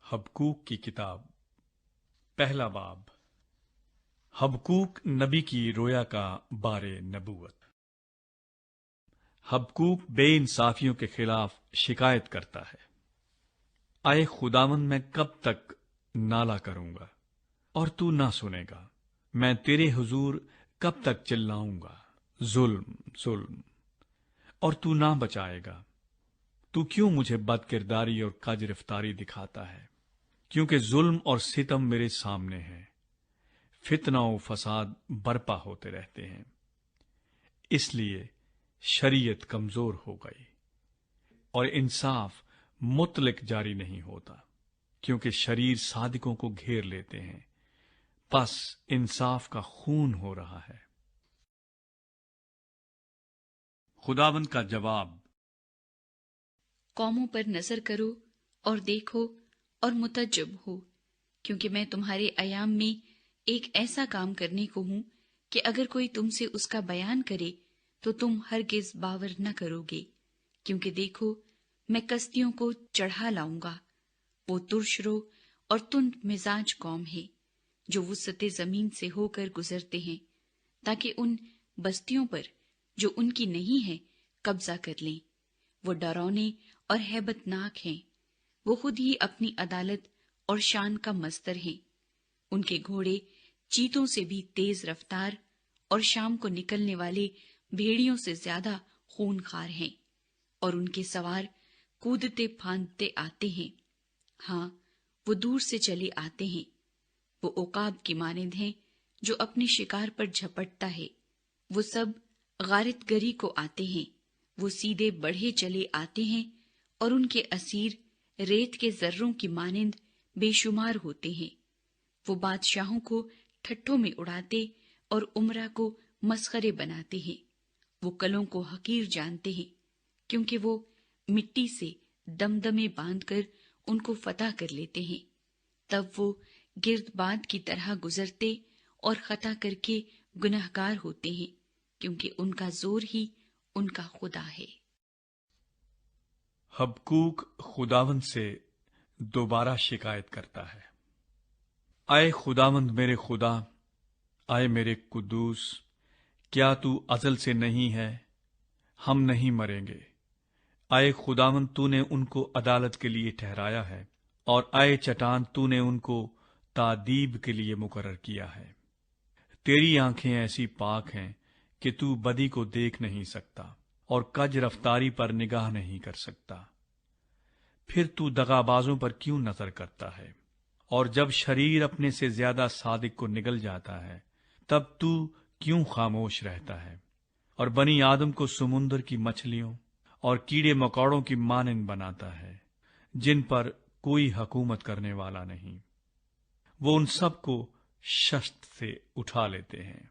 حبقوق کی کتاب پہلا باب۔ حبقوق نبی کی رویا کا بار نبوت۔ حبقوق بے انصافیوں کے خلاف شکایت کرتا ہے۔ اے خداوند، میں کب تک نالہ کروں گا اور تو نہ سنے گا؟ میں تیرے حضور کب تک چلاؤں گا؟ ظلم ظلم اور تو نہ بچائے گا۔ تو کیوں مجھے بد کرداری اور کج رفتاری دکھاتا ہے؟ کیونکہ ظلم اور ستم میرے سامنے ہے، فتنہ و فساد برپا ہوتے رہتے ہیں، اس لیے شریعت کمزور ہو گئی اور انصاف مطلق جاری نہیں ہوتا، کیونکہ شریر صادقوں کو گھیر لیتے ہیں، پس انصاف کا خون ہو رہا ہے۔ خداوند کا جواب۔ قوموں پر نظر کرو اور دیکھو اور متعجب ہو، کیونکہ میں تمہارے ایام میں ایک ایسا کام کرنے کو ہوں کہ اگر کوئی تم سے اس کا بیان کرے تو تم ہرگز باور نہ کرو گے۔ کیونکہ دیکھو، میں کسدیوں کو چڑھا لاؤں گا، وہ ترش رو اور تند مزاج قوم ہے جو وسط زمین سے ہو کر گزرتے ہیں، تاکہ ان بستیوں پر جو ان کی نہیں ہے قبضہ کر لیں۔ وہ ڈراونے اور ہیبت ناک ہیں، وہ خود ہی اپنی عدالت اور شان کا مصدر ہیں۔ ان کے گھوڑے چیتوں سے بھی تیز رفتار اور شام کو نکلنے والے بھیڑیوں سے زیادہ خون خوار ہیں، اور ان کے سوار کودتے پھاندتے آتے ہیں۔ ہاں، وہ دور سے چلے آتے ہیں، وہ عقاب کی مانند ہیں جو اپنے شکار پر جھپٹتا ہے۔ وہ سب غارت گری کو آتے ہیں، وہ سیدھے بڑھے چلے آتے ہیں، اور ان کے اسیر ریت کے ذروں کی مانند بے شمار ہوتے ہیں۔ وہ بادشاہوں کو ٹھٹھوں میں اڑاتے اور امرا کو مسخرے بناتے ہیں۔ وہ کلوں کو حقیر جانتے ہیں، کیونکہ وہ مٹی سے دمدمے باندھ کر ان کو فتح کر لیتے ہیں۔ تب وہ گرد باد کی طرح گزرتے اور خطا کر کے گنہگار ہوتے ہیں، کیونکہ ان کا زور ہی ان کا خدا ہے۔ حبقوق خداوند سے دوبارہ شکایت کرتا ہے۔ اے خداوند میرے خدا، اے میرے قدوس، کیا تو ازل سے نہیں ہے؟ ہم نہیں مریں گے۔ اے خداوند، تو نے ان کو عدالت کے لیے ٹھہرایا ہے، اور اے چٹان، تو نے ان کو تادیب کے لیے مقرر کیا ہے۔ تیری آنکھیں ایسی پاک ہیں کہ تو بدی کو دیکھ نہیں سکتا اور کج رفتاری پر نگاہ نہیں کر سکتا۔ پھر تو دغابازوں پر کیوں نظر کرتا ہے؟ اور جب شریر اپنے سے زیادہ صادق کو نگل جاتا ہے، تب تو کیوں خاموش رہتا ہے؟ اور بنی آدم کو سمندر کی مچھلیوں اور کیڑے مکوڑوں کی مانند بناتا ہے، جن پر کوئی حکومت کرنے والا نہیں۔ وہ ان سب کو شست سے اٹھا لیتے ہیں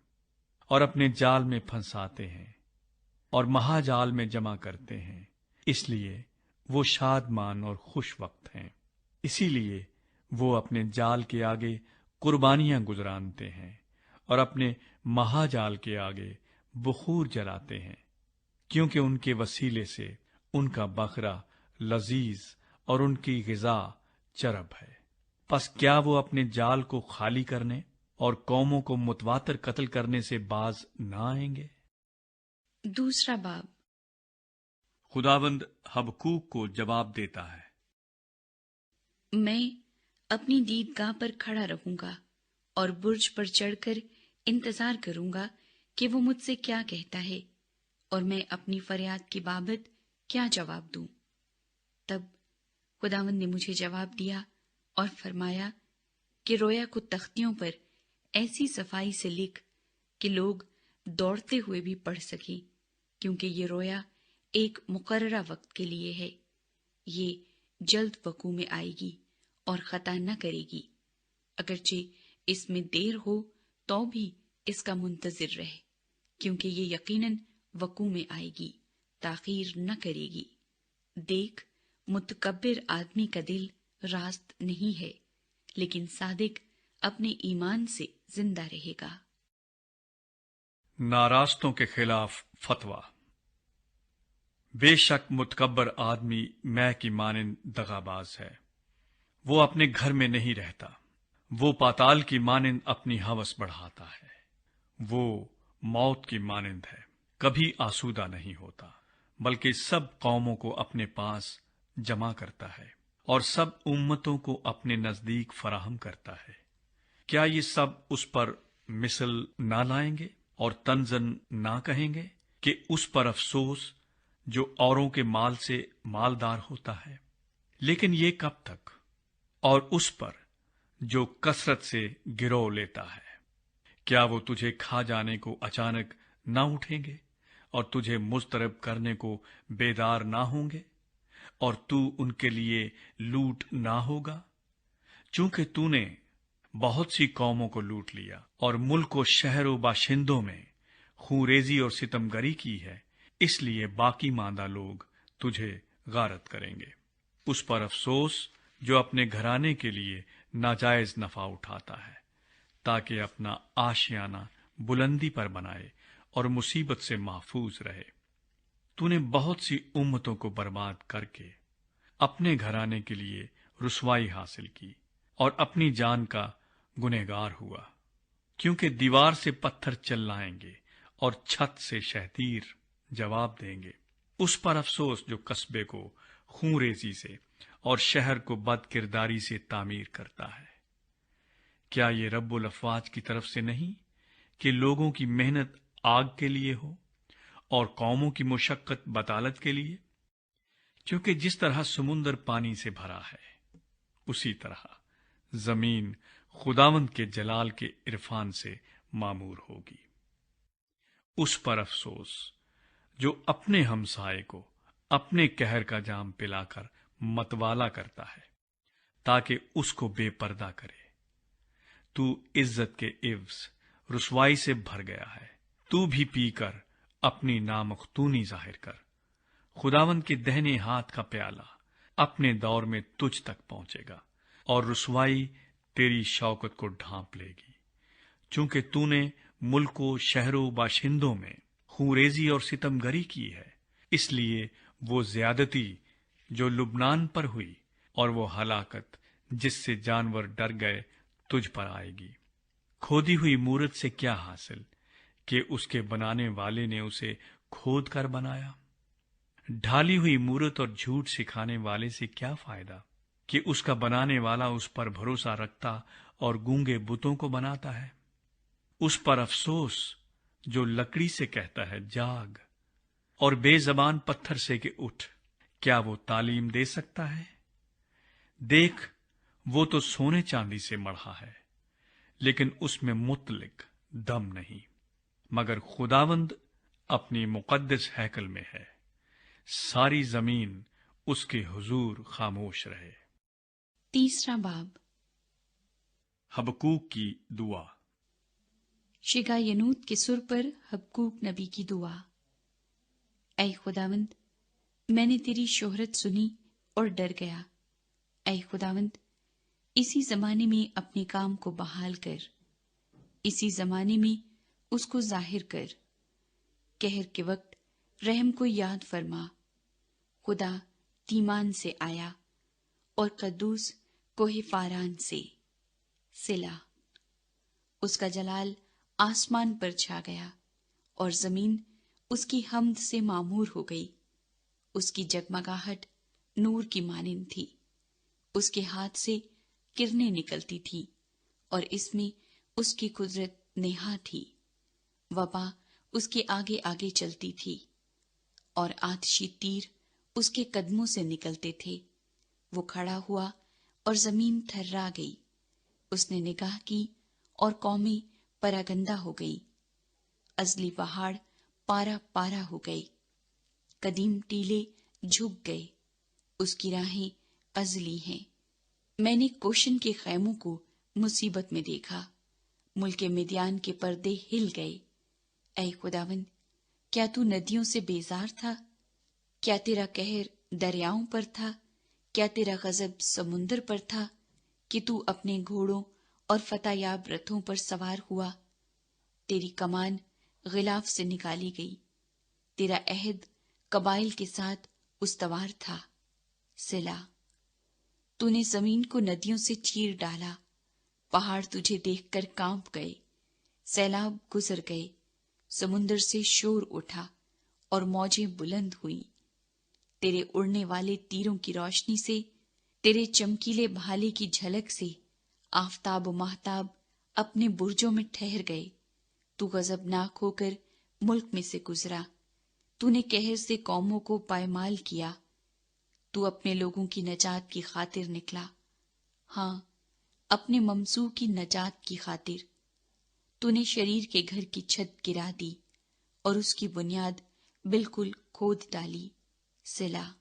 اور اپنے جال میں پھنساتے ہیں اور مہا جال میں جمع کرتے ہیں، اس لیے وہ شادمان اور خوش وقت ہیں۔ اسی لیے وہ اپنے جال کے آگے قربانیاں گزرانتے ہیں اور اپنے مہا جال کے آگے بخور جلاتے ہیں، کیونکہ ان کے وسیلے سے ان کا بکرا لذیذ اور ان کی غذا چرب ہے۔ پس کیا وہ اپنے جال کو خالی کرنے اور قوموں کو متواتر قتل کرنے سے باز نہ آئیں گے؟ دوسرا باب۔ خداوند حبقوق کو جواب دیتا ہے۔ میں اپنی دیدگاہ پر کھڑا رہوں گا اور برج پر چڑھ کر انتظار کروں گا کہ وہ مجھ سے کیا کہتا ہے، اور میں اپنی فریاد کی بابت کیا جواب دوں۔ تب خداوند نے مجھے جواب دیا اور فرمایا کہ رویا کو تختیوں پر ایسی صفائی سے لکھ کہ لوگ دوڑتے ہوئے بھی پڑھ سکیں، کیونکہ یہ رویا ایک مقررہ وقت کے لیے ہے۔ یہ جلد وقوع میں آئے گی اور خطا نہ کرے گی، اگرچہ اس میں دیر ہو تو بھی اس کا منتظر رہ، کیونکہ یہ یقیناً وقوع میں آئے گی، تاخیر نہ کرے گی۔ دیکھ، متکبر آدمی کا دل راست نہیں ہے، لیکن صادق اپنے ایمان سے زندہ رہے گا۔ ناراستوں کے خلاف فتویٰ۔ بے شک متکبر آدمی مے کی مانند دغاباز ہے، وہ اپنے گھر میں نہیں رہتا، وہ پاتال کی مانند اپنی ہوس بڑھاتا ہے، وہ موت کی مانند ہے، کبھی آسودہ نہیں ہوتا، بلکہ سب قوموں کو اپنے پاس جمع کرتا ہے اور سب امتوں کو اپنے نزدیک فراہم کرتا ہے۔ کیا یہ سب اس پر مثل نہ لائیں گے اور تنزن نہ کہیں گے کہ اس پر افسوس جو اوروں کے مال سے مالدار ہوتا ہے؟ لیکن یہ کب تک؟ اور اس پر جو کثرت سے گرو لیتا ہے، کیا وہ تجھے کھا جانے کو اچانک نہ اٹھیں گے اور تجھے مضطرب کرنے کو بیدار نہ ہوں گے، اور تو ان کے لیے لوٹ نہ ہوگا؟ چونکہ تو نے بہت سی قوموں کو لوٹ لیا اور ملک و شہر و باشندوں میں خونریزی اور ستمگری کی ہے، اس لیے باقی ماندہ لوگ تجھے غارت کریں گے۔ اس پر افسوس جو اپنے گھرانے کے لیے ناجائز نفع اٹھاتا ہے، تاکہ اپنا آشیانہ بلندی پر بنائے اور مصیبت سے محفوظ رہے۔ تو نے بہت سی امتوں کو برباد کر کے اپنے گھرانے کے لیے رسوائی حاصل کی اور اپنی جان کا گنہگار ہوا، کیونکہ دیوار سے پتھر چل لائیں گے اور چھت سے شہتیر جواب دیں گے۔ اس پر افسوس جو قصبے کو خونریزی سے اور شہر کو بد کرداری سے تعمیر کرتا ہے۔ کیا یہ رب الافواج کی طرف سے نہیں کہ لوگوں کی محنت آگ کے لیے ہو اور قوموں کی مشقت بطالت کے لیے؟ کیونکہ جس طرح سمندر پانی سے بھرا ہے، اسی طرح زمین خداوند کے جلال کے عرفان سے معمور ہوگی۔ اس پر افسوس جو اپنے ہمسائے کو اپنے قہر کا جام پلا کر متوالا کرتا ہے، تاکہ اس کو بے پردہ کرے۔ تو عزت کے عوض رسوائی سے بھر گیا ہے، تو بھی پی کر اپنی نامختونی ظاہر کر۔ خداوند کے دہنے ہاتھ کا پیالہ اپنے دور میں تجھ تک پہنچے گا اور رسوائی تیری شوکت کو ڈھانپ لے گی، چونکہ تو نے ملک و شہروں باشندوں میں خونریزی اور ستمگری کی ہے۔ اس لیے وہ زیادتی جو لبنان پر ہوئی اور وہ ہلاکت جس سے جانور ڈر گئے تجھ پر آئے گی۔ کھودی ہوئی مورت سے کیا حاصل کہ اس کے بنانے والے نے اسے کھود کر بنایا؟ ڈھالی ہوئی مورت اور جھوٹ سکھانے والے سے کیا فائدہ کہ اس کا بنانے والا اس پر بھروسہ رکھتا اور گونگے بتوں کو بناتا ہے؟ اس پر افسوس جو لکڑی سے کہتا ہے جاگ، اور بے زبان پتھر سے کہ اٹھ، کیا وہ تعلیم دے سکتا ہے؟ دیکھ، وہ تو سونے چاندی سے مڑھا ہے، لیکن اس میں مطلق دم نہیں، مگر خداوند اپنی مقدس ہیکل میں ہے، ساری زمین اس کے حضور خاموش رہے۔ تیسرا باب۔ حبقوق کی دعا۔ شگا ینوت کے سر پر حبقوق نبی کی دعا۔ اے خداوند، میں نے تیری شہرت سنی اور ڈر گیا۔ اے خداوند، اسی زمانے میں اپنے کام کو بحال کر، اسی زمانے میں اس کو ظاہر کر۔ قہر کے وقت رحم کو یاد فرما۔ خدا تیمان سے آیا اور قدوس کوہ فاران سے۔ صلا۔ اس کا جلال آسمان پر چھا گیا اور زمین اس کی حمد سے معمور ہو گئی۔ اس کی جگمگاہٹ نور کی مانند تھی، اس کے ہاتھ سے کرنیں نکلتی تھی اور اس میں اس کی قدرت نہا تھی۔ وبا اس کے آگے آگے چلتی تھی اور آتشی تیر اس کے قدموں سے نکلتے تھے۔ وہ کھڑا ہوا اور زمین تھرا گئی۔ اس نے نگاہ کی اور قومیں پراگندہ ہو گئی۔ ازلی پہاڑ پارا پارا ہو گئے، قدیم ٹیلے جھک گئے۔ اس کی راہیں ازلی ہیں۔ میں نے کوشن کے خیموں کو مصیبت میں دیکھا، ملک مدیان کے پردے ہل گئے۔ اے خداوند، کیا تو ندیوں سے بیزار تھا؟ کیا تیرا قہر دریاؤں پر تھا؟ کیا تیرا غضب سمندر پر تھا کہ تو اپنے گھوڑوں اور فتح یاب رتھوں پر سوار ہوا؟ تیری کمان غلاف سے نکالی گئی، تیرا عہد قبائل کے ساتھ استوار تھا۔ صلا۔ تو نے زمین کو ندیوں سے چیر ڈالا، پہاڑ تجھے دیکھ کر کانپ گئے، سیلاب گزر گئے، سمندر سے شور اٹھا اور موجیں بلند ہوئیں۔ تیرے اڑنے والے تیروں کی روشنی سے، تیرے چمکیلے بھالے کی جھلک سے آفتاب و ماہتاب اپنے برجوں میں ٹھہر گئے۔ تو غضبناک ہو کر ملک میں سے گزرا، تو نے قہر سے قوموں کو پائمال کیا، تو اپنے لوگوں کی نجات کی خاطر نکلا، ہاں اپنے ممسوح کی نجات کی خاطر۔ تو نے شریر کے گھر کی چھت گرا دی اور اس کی بنیاد بالکل کھود ڈالی، صلہ۔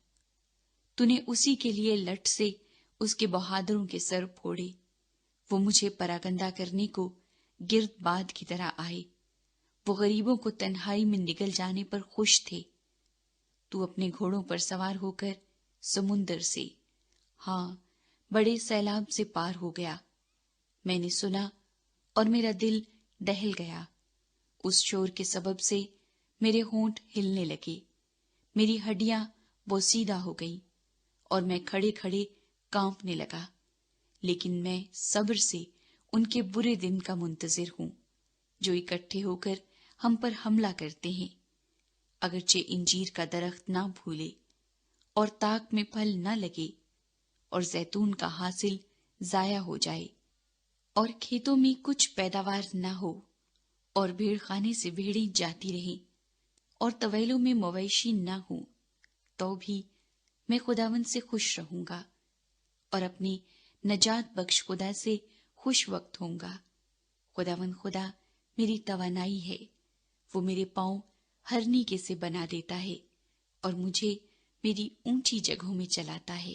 تو نے اسی کے لیے لٹ سے اس کے بہادروں کے سر پھوڑے، وہ مجھے پراگندہ کرنے کو گرد باد کی طرح آئے، وہ غریبوں کو تنہائی میں نگل جانے پر خوش تھے۔ تو اپنے گھوڑوں پر سوار ہو کر سمندر سے، ہاں بڑے سیلاب سے پار ہو گیا۔ میں نے سنا اور میرا دل دہل گیا، اس شور کے سبب سے میرے ہونٹ ہلنے لگے، میری ہڈیاں بوسیدہ ہو گئیں اور میں کھڑے کھڑے کانپنے لگا۔ لیکن میں صبر سے ان کے برے دن کا منتظر ہوں جو اکٹھے ہو کر ہم پر حملہ کرتے ہیں۔ اگرچہ انجیر کا درخت نہ پھولے اور تاک میں پھل نہ لگے اور زیتون کا حاصل ضائع ہو جائے اور کھیتوں میں کچھ پیداوار نہ ہو اور بھیڑ خانے سے بھیڑیں جاتی رہیں اور طویلوں میں مویشی نہ ہوں، تو بھی میں خداوند سے خوش رہوں گا اور اپنی نجات بخش خدا سے خوش وقت ہوں گا۔ خداوند خدا میری توانائی ہے، وہ میرے پاؤں ہرنی کے سے بنا دیتا ہے اور مجھے میری اونچی جگہوں میں چلاتا ہے۔